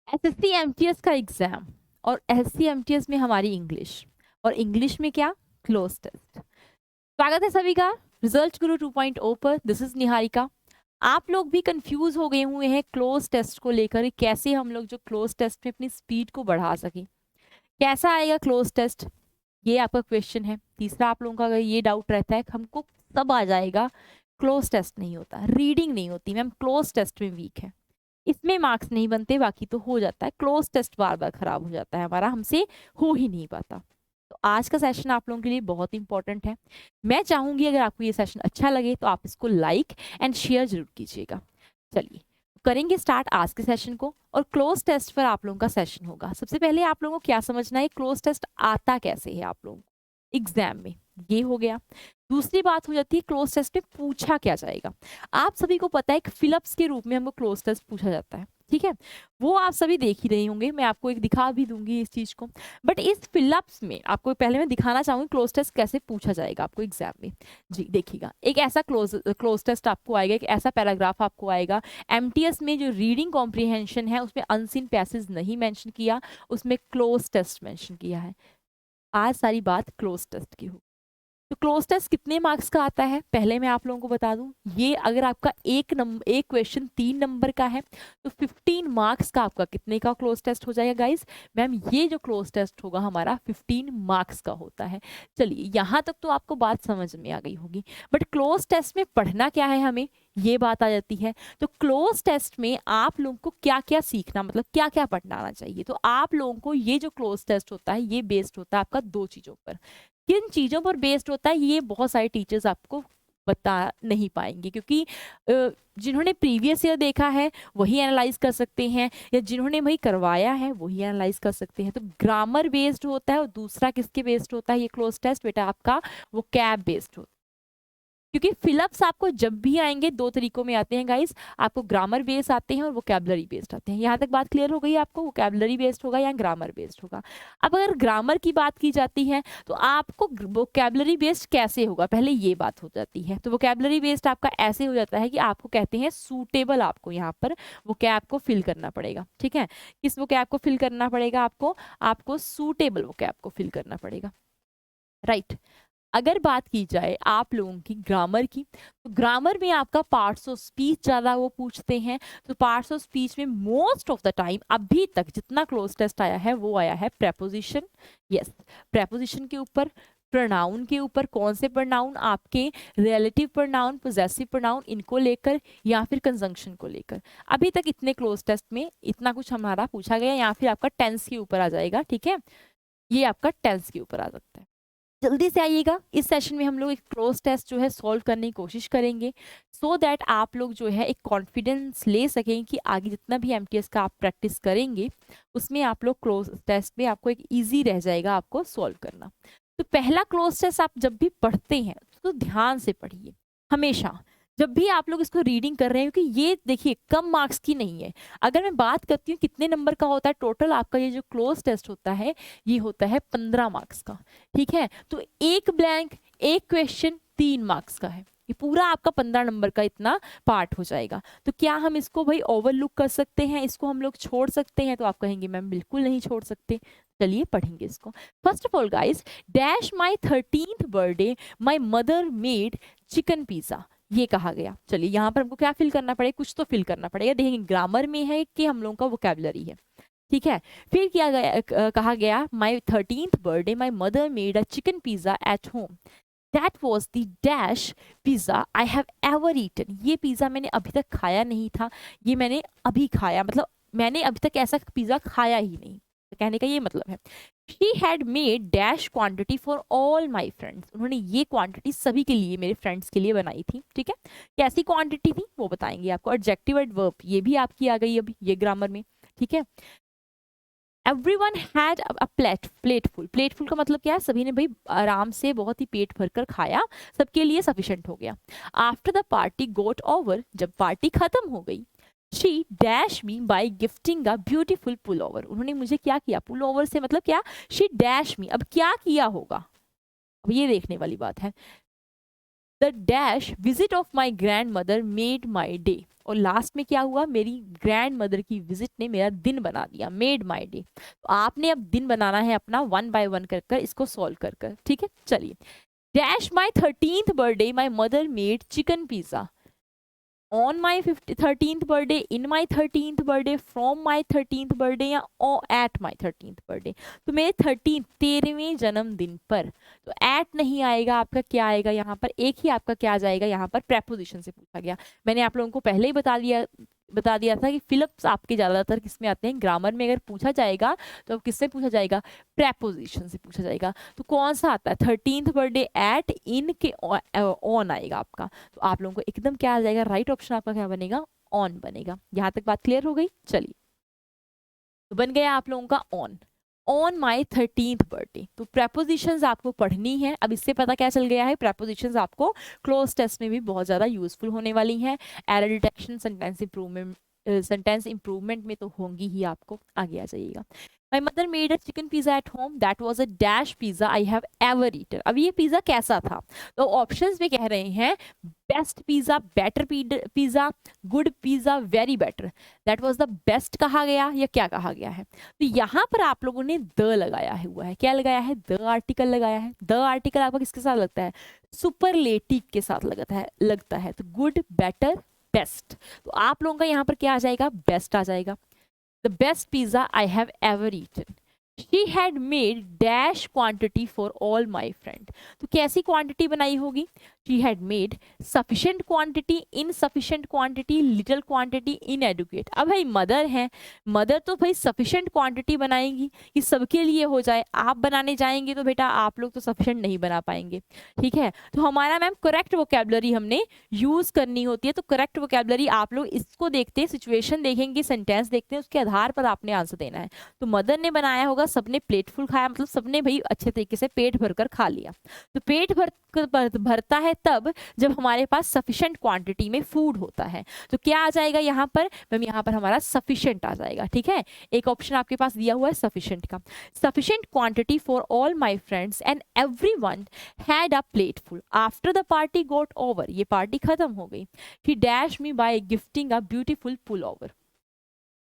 SSC MTS का exam, और SSC MTS में हमारी इंग्लिश, और इंग्लिश में क्या, क्लोज टेस्ट। स्वागत है सभी का रिजल्ट गुरु 2.0 पर। This is Niharika. आप लोग भी कंफ्यूज हो गए हुए हैं क्लोज टेस्ट को लेकर, कैसे हम लोग जो क्लोज टेस्ट में अपनी स्पीड को बढ़ा सकें, कैसा आएगा क्लोज टेस्ट, ये आपका क्वेश्चन है। तीसरा, आप लोगों का अगर ये डाउट रहता है कि हमको सब आ जाएगा, क्लोज टेस्ट नहीं होता, रीडिंग नहीं होती मैम, क्लोज टेस्ट में वीक है, इसमें मार्क्स नहीं बनते, बाकी तो हो जाता है। क्लोज टेस्ट बार बार खराब हो जाता है हमारा, हमसे हो ही नहीं पाता। तो आज का सेशन आप लोगों के लिए बहुत इंपॉर्टेंट है। मैं चाहूंगी अगर आपको ये सेशन अच्छा लगे तो आप इसको लाइक एंड शेयर जरूर कीजिएगा। चलिए करेंगे स्टार्ट आज के सेशन को, और क्लोज टेस्ट पर आप लोगों का सेशन होगा। सबसे पहले आप लोगों को क्या समझना है, क्लोज टेस्ट आता कैसे है आप लोगों को एग्जाम में, ये हो गया। दूसरी बात हो जाती है क्लोज टेस्ट में पूछा क्या जाएगा। आप सभी को पता है कि फिलअप्स के रूप में हमको क्लोज टेस्ट पूछा जाता है, ठीक है, वो आप सभी देख ही रहे होंगे, मैं आपको एक दिखा भी दूंगी इस चीज को। बट इस फिलअप्स में आपको पहले मैं दिखाना चाहूंगी क्लोज टेस्ट कैसे पूछा जाएगा आपको एग्जाम में। जी देखिएगा, एक ऐसा क्लोज टेस्ट आपको आएगा, एक ऐसा पैराग्राफ आपको आएगा। एमटीएस में जो रीडिंग कॉम्प्रिहेंशन है उसमें अनसीन पैसेज नहीं मेंशन किया, उसमें क्लोज टेस्ट मेंशन किया है। आज सारी बात क्लोज टेस्ट की हो। तो क्लोज टेस्ट कितने मार्क्स का आता है पहले मैं आप लोगों को बता दूं। ये अगर आपका एक क्वेश्चन 3 नंबर का है तो 15 मार्क्स का आपका कितने का क्लोज टेस्ट हो जाएगा गाइस। मैम ये जो क्लोज टेस्ट होगा हमारा 15 मार्क्स का होता है। चलिए यहाँ तक तो आपको बात समझ में आ गई होगी, बट क्लोज टेस्ट में पढ़ना क्या है हमें, ये बात आ जाती है। तो क्लोज टेस्ट में आप लोगों को क्या क्या सीखना, मतलब क्या क्या पढ़ना आना चाहिए। तो आप लोगों को ये जो क्लोज टेस्ट होता है ये बेस्ड होता है आपका 2 चीजों पर। किन चीजों पर बेस्ड होता है ये बहुत सारे टीचर्स आपको बता नहीं पाएंगे, क्योंकि जिन्होंने प्रीवियस ईयर देखा है वही एनालाइज कर सकते हैं, या जिन्होंने वही करवाया है वही एनालाइज कर सकते हैं। तो ग्रामर बेस्ड होता है, और दूसरा किसके बेस्ड होता है ये क्लोज टेस्ट बेटा, आपका वो कैब बेस्ड होता है। क्योंकि फिलअप्स आपको जब भी आएंगे 2 तरीकों में आते हैं गाइस, आपको ग्रामर बेस्ड आते हैं और वोकैबुलरी बेस्ड आते हैं। यहाँ तक बात क्लियर हो गई आपको, वोकैबुलरी बेस्ड होगा या ग्रामर बेस्ड होगा। अब अगर ग्रामर की बात की जाती है तो आपको वोकैबुलरी बेस्ड कैसे होगा, पहले ये बात हो जाती है। तो वोकैबुलरी बेस्ड आपका ऐसे हो जाता है कि आपको कहते हैं सूटेबल, आपको यहाँ पर वोकैब को फिल करना पड़ेगा, ठीक है। किस वोकैब को फिल करना पड़ेगा आपको सूटेबल वोकैब को फिल करना पड़ेगा, राइट। अगर बात की जाए आप लोगों की ग्रामर की, तो ग्रामर में आपका पार्ट्स ऑफ स्पीच ज़्यादा वो पूछते हैं। तो पार्ट्स ऑफ स्पीच में मोस्ट ऑफ द टाइम अभी तक जितना क्लोज टेस्ट आया है वो आया है प्रेपोजिशन, यस, प्रेपोजिशन के ऊपर, प्रोनाउन के ऊपर, कौन से प्रोनाउन आपके रिलेटिव प्रोनाउन, पोजेसिव प्रोनाउन, इनको लेकर या फिर कंजंक्शन को लेकर। अभी तक इतने क्लोज टेस्ट में इतना कुछ हमारा पूछा गया, या फिर आपका टेंस के ऊपर आ जाएगा, ठीक है, ये आपका टेंस के ऊपर आ सकता है। जल्दी से आइएगा, इस सेशन में हम लोग एक क्लोज टेस्ट जो है सॉल्व करने की कोशिश करेंगे, सो दैट आप लोग जो है एक कॉन्फिडेंस ले सकें कि आगे जितना भी एमटीएस का आप प्रैक्टिस करेंगे उसमें आप लोग क्लोज टेस्ट में आपको एक इजी रह जाएगा आपको सॉल्व करना। तो पहला क्लोज टेस्ट आप जब भी पढ़ते हैं तो ध्यान से पढ़िए हमेशा, जब भी आप लोग इसको रीडिंग कर रहे हैं, क्योंकि ये देखिए कम मार्क्स की नहीं है। अगर मैं बात करती हूँ कितने नंबर का होता है टोटल आपका ये जो क्लोज टेस्ट होता है, ये होता है 15 मार्क्स का, ठीक है। तो एक ब्लैंक, एक क्वेश्चन 3 मार्क्स का है, ये पूरा आपका 15 नंबर का इतना पार्ट हो जाएगा। तो क्या हम इसको भाई ओवरलुक कर सकते हैं, इसको हम लोग छोड़ सकते हैं, तो आप कहेंगे मैम बिल्कुल नहीं छोड़ सकते। चलिए पढ़ेंगे इसको। First of all guys, dash my 13th birthday my mother made chicken pizza, ये कहा गया। चलिए यहाँ पर हमको क्या फिल करना पड़ेगा, कुछ तो फिल करना पड़ेगा। देखेंगे ग्रामर में है कि हम लोगों का वोकैबुलरी है, ठीक है। फिर क्या कहा गया, my 13th birthday my mother made a chicken pizza at home, that was the dash pizza I have ever eaten, ये पिज्जा मैंने अभी तक खाया नहीं था, ये मैंने अभी खाया, मतलब मैंने अभी तक ऐसा पिज्जा खाया ही नहीं, तो कहने का ये मतलब है। She had made dash quantity for all my friends, उन्होंने ये क्वांटिटी सभी के लिए, मेरे फ्रेंड्स के लिए बनाई थी, ठीक है। कैसी क्वांटिटी थी वो बताएंगे आपको। एडजेक्टिव एडवर्ब ये भी आपकी आ गई अभी ये ग्रामर में, ठीक है। एवरीवन हैड अ प्लेटफुल, प्लेटफुल का मतलब क्या है, सभी ने भाई आराम से बहुत ही पेट भरकर खाया, सबके लिए सफिशिएंट हो गया। After the party got over, जब पार्टी खत्म हो गई, she dash me by gifting a beautiful pullover, उन्होंने मुझे क्या किया, पुल ओवर से मतलब क्या, शी डैश मी, अब क्या किया होगा, अब ये देखने वाली बात है। The dash visit of my grandmother made my day, और लास्ट में क्या हुआ, मेरी ग्रैंड मदर की विजिट ने मेरा दिन बना दिया, मेड माई डे। तो आपने अब दिन बनाना है अपना 1 बाय 1 कर कर इसको सॉल्व कर कर, ठीक है। चलिए, dash my 13th birthday my mother made chicken pizza, on my 13th birthday, in my 13th birthday, from my 13th birthday या एट माई 13th बर्थडे। तो मेरे 13वें जन्मदिन पर, तो एट नहीं आएगा आपका, क्या आएगा यहाँ पर, एक ही आपका क्या आ जाएगा यहाँ पर, प्रेपोजिशन से पूछा गया। मैंने आप लोगों को पहले ही बता दिया था कि फिलिप्स आपके ज़्यादातर किस में आते हैं, ग्रामर में अगर पूछा जाएगा तो अब किससे पूछा जाएगा, प्रेपोजिशन से पूछा जाएगा। तो कौन सा आता है, 13th बर्थडे एट, इन के ऑन आएगा आपका। तो आप लोगों को एकदम क्या आ जाएगा, राइट ऑप्शन आपका क्या बनेगा, ऑन बनेगा। यहाँ तक बात क्लियर हो गई। चलिए, तो बन गया आप लोगों का ऑन माई 13th बर्थडे। तो प्रेपोजिशंस आपको पढ़नी है। अब इससे पता क्या चल गया है, प्रेपोजिशंस आपको क्लोज टेस्ट में भी बहुत ज़्यादा यूजफुल होने वाली हैं। एरर डिटेक्शन, सेंटेंस इंप्रूवमेंट में तो होंगी ही आपको। आगे आ जाइएगा। My mother made a chicken pizza at home, that was a dash pizza I have ever eaten. अब ये पिज़्ज़ा कैसा था, तो ऑप्शंस में कह रहे हैं best pizza, better pizza, good pizza, very better. That was the best कहा गया या क्या कहा गया है, तो यहाँ पर आप लोगों ने द लगाया हुआ है। क्या लगाया है, द आर्टिकल लगाया है। द आर्टिकल आपका किसके साथ लगता है, सुपरलेटिव के साथ लगता है। तो गुड, बेटर, बेस्ट, तो आप लोगों का यहाँ पर क्या आ जाएगा, बेस्ट आ जाएगा। The best pizza I have ever eaten, she had made dash quantity for all my friend. तो कैसी क्वांटिटी बनाई होगी, she had made sufficient quantity, insufficient quantity, little quantity, inadequate. अब भाई मदर है, मदर तो भाई सफिशेंट क्वांटिटी बनाएंगी कि सबके लिए हो जाए। आप बनाने जाएंगे तो बेटा आप लोग तो सफिशेंट नहीं बना पाएंगे, ठीक है। तो हमारा मैम करेक्ट वोकेबलरी हमने यूज करनी होती है। तो करेक्ट वोकेबलरी आप लोग इसको देखते हैं, सिचुएशन देखेंगे, सेंटेंस देखते हैं, उसके आधार पर आपने आंसर देना है। तो मदर ने बनाया होगा, सबने प्लेट फुल खाया, मतलब सबने भाई अच्छे तरीके से पेट भरकर खा लिया। तो पेट भरता है तब जब हमारे पास सफिशिएंट क्वांटिटी में फूड होता है। तो क्या आ जाएगा यहाँ पर मैम, यहाँ पर हमारा सफिशिएंट आ जाएगा, ठीक है। एक ऑप्शन आपके पास दिया हुआ है सफिशिएंट का। Sufficient quantity for all my friends and everyone had a plate full after the party got over. ये पार्टी खत्म हो गई। She dash me by gifting a beautiful pullover.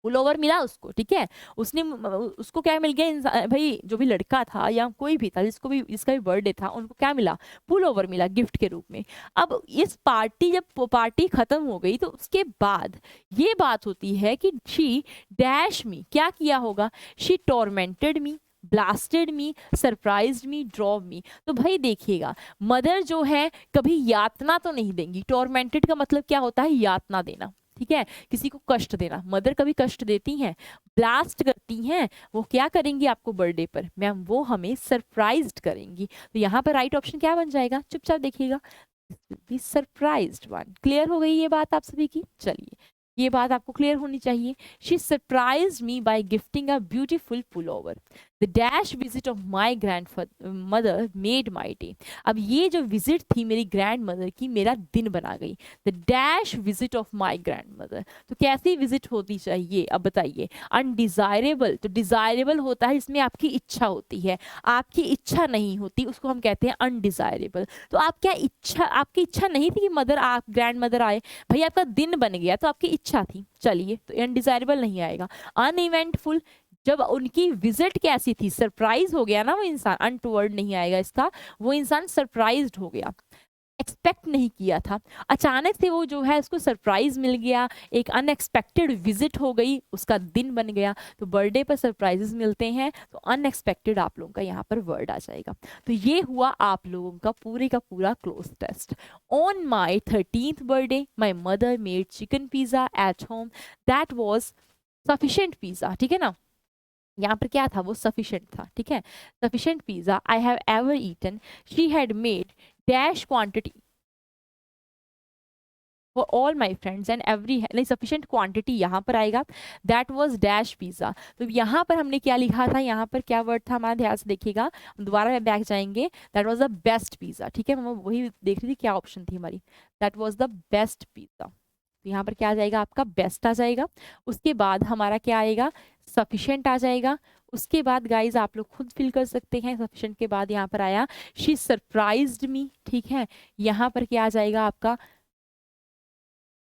Pullover मिला उसको, ठीक है। उसको क्या मिल गया, भाई जो भी लड़का था या कोई भी था जिसका भी बर्थडे था, उनको क्या मिला, पुल ओवर मिला गिफ्ट के रूप में। अब इस जब पार्टी खत्म हो गई तो उसके बाद ये बात होती है कि शी डैश मी, क्या किया होगा, she tormented me, blasted me, surprised me, drove me. तो भाई देखिएगा, मदर जो है कभी यातना तो नहीं देंगी। टॉर्मेंटेड का मतलब क्या होता है, यातना देना, ठीक है, किसी को कष्ट देना। मदर कभी कष्ट देती हैं, ब्लास्ट करती हैं, वो क्या करेंगी आपको बर्थडे पर, मैम वो हमें सरप्राइज्ड करेंगी। तो यहाँ पर राइट ऑप्शन क्या बन जाएगा, चुपचाप देखिएगा, सरप्राइज्ड वन। क्लियर हो गई ये बात आप सभी की। चलिए, ये बात आपको क्लियर होनी चाहिए। She surprised me by gifting a beautiful pullover. The dash visit of my grandmother made my day. अब ये जो विजिट थी मेरी ग्रैंड मदर की, मेरा दिन बना गई। The dash visit of my grand mother, तो कैसी विजिट होती चाहिए, अब बताइए। अनडिजायरेबल, तो डिजायरेबल होता है इसमें आपकी इच्छा होती है, आपकी इच्छा नहीं होती, उसको हम कहते हैं अनडिजायरेबल। तो आपकी इच्छा नहीं थी कि आप ग्रैंड मदर आए, भाई आपका दिन बन गया तो आपकी इच्छा थी। चलिए, तो अनडिजायरेबल नहीं आएगा। अनइवेंटफुल, जब उनकी विजिट कैसी थी, सरप्राइज हो गया ना वो इंसान, अनटूवर्ड नहीं आएगा इसका, वो इंसान सरप्राइज्ड हो गया, एक्सपेक्ट नहीं किया था, अचानक से वो जो है उसको सरप्राइज मिल गया, एक अनएक्सपेक्टेड विजिट हो गई, उसका दिन बन गया। तो बर्थडे पर सरप्राइजेस मिलते हैं, तो अनएक्सपेक्टेड आप लोगों का यहाँ पर वर्ड आ जाएगा। तो ये हुआ आप लोगों का पूरा close test. On my 13th birthday my mother made chicken pizza at home, that was sufficient pizza, ठीक है ना। यहाँ पर क्या था, वो सफिशिएंट था, ठीक है। Sufficient pizza I have ever eaten, she had made dash quantity for all my friends and every, नहीं सफिशिएंट क्वांटिटी यहाँ पर आएगा, दैट वाज डैश पिज्जा। तो यहाँ पर हमने क्या लिखा था, यहाँ पर क्या वर्ड था हमारा, ध्यान से देखिएगा, दोबारा बैक जाएंगे। That was the best pizza, ठीक है, मैं वही देख रही थी क्या ऑप्शन थी हमारी, that was the best pizza. तो यहाँ पर क्या आ जाएगा, आपका बेस्ट आ जाएगा। उसके बाद हमारा क्या आएगा, सफिशिएंट आ जाएगा। उसके बाद गाइज आप लोग खुद फिल कर सकते हैं, सफिशिएंट के बाद यहाँ पर आया शी सरप्राइज्ड मी, ठीक है। यहाँ पर क्या आ जाएगा आपका,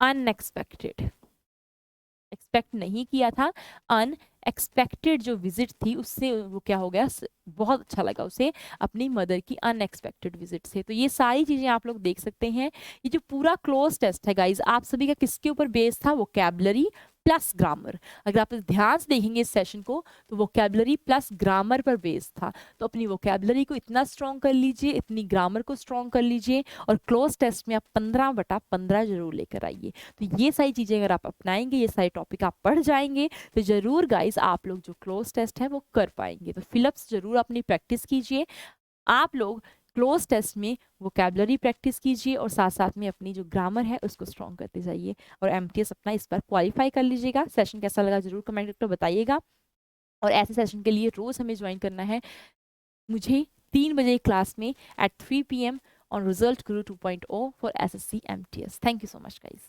अनएक्सपेक्टेड, एक्सपेक्ट नहीं किया था, अनएक्सपेक्टेड जो विजिट थी उससे वो क्या हो गया, बहुत अच्छा लगा उसे अपनी मदर की अनएक्सपेक्टेड विजिट से। तो ये सारी चीज़ें आप लोग देख सकते हैं। ये जो पूरा क्लोज टेस्ट है गाइज, आप सभी का किसके ऊपर बेस्ड था, वोकैबुलरी प्लस ग्रामर। अगर आप ध्यान से देखेंगे इस सेशन को तो वोकैबुलरी प्लस ग्रामर पर बेस्ड था। तो अपनी वोकैबुलरी को इतना स्ट्रॉन्ग कर लीजिए, इतनी ग्रामर को स्ट्रॉन्ग कर लीजिए, और क्लोज टेस्ट में आप 15/15 जरूर लेकर आइए। तो ये सारी चीज़ें अगर आप अपनाएंगे, ये सारे टॉपिक आप पढ़ जाएंगे, तो जरूर गाइज आप लोग जो क्लोज टेस्ट है वो कर पाएंगे। तो फिलअप्स जरूर अपनी प्रैक्टिस कीजिए। आप लोग क्लोज टेस्ट में वोकैबुलरी प्रैक्टिस कीजिए और साथ साथ में अपनी जो ग्रामर है उसको स्ट्रॉन्ग करते जाइए, और एमटीएस अपना इस बार क्वालिफाई कर लीजिएगा। सेशन कैसा लगा जरूर कमेंट करके बताइएगा, और ऐसे सेशन के लिए रोज हमें ज्वाइन करना है मुझे 3 बजे क्लास में at 3 PM on result Guru 2.0 for SSC MTS। Thank you so much guys.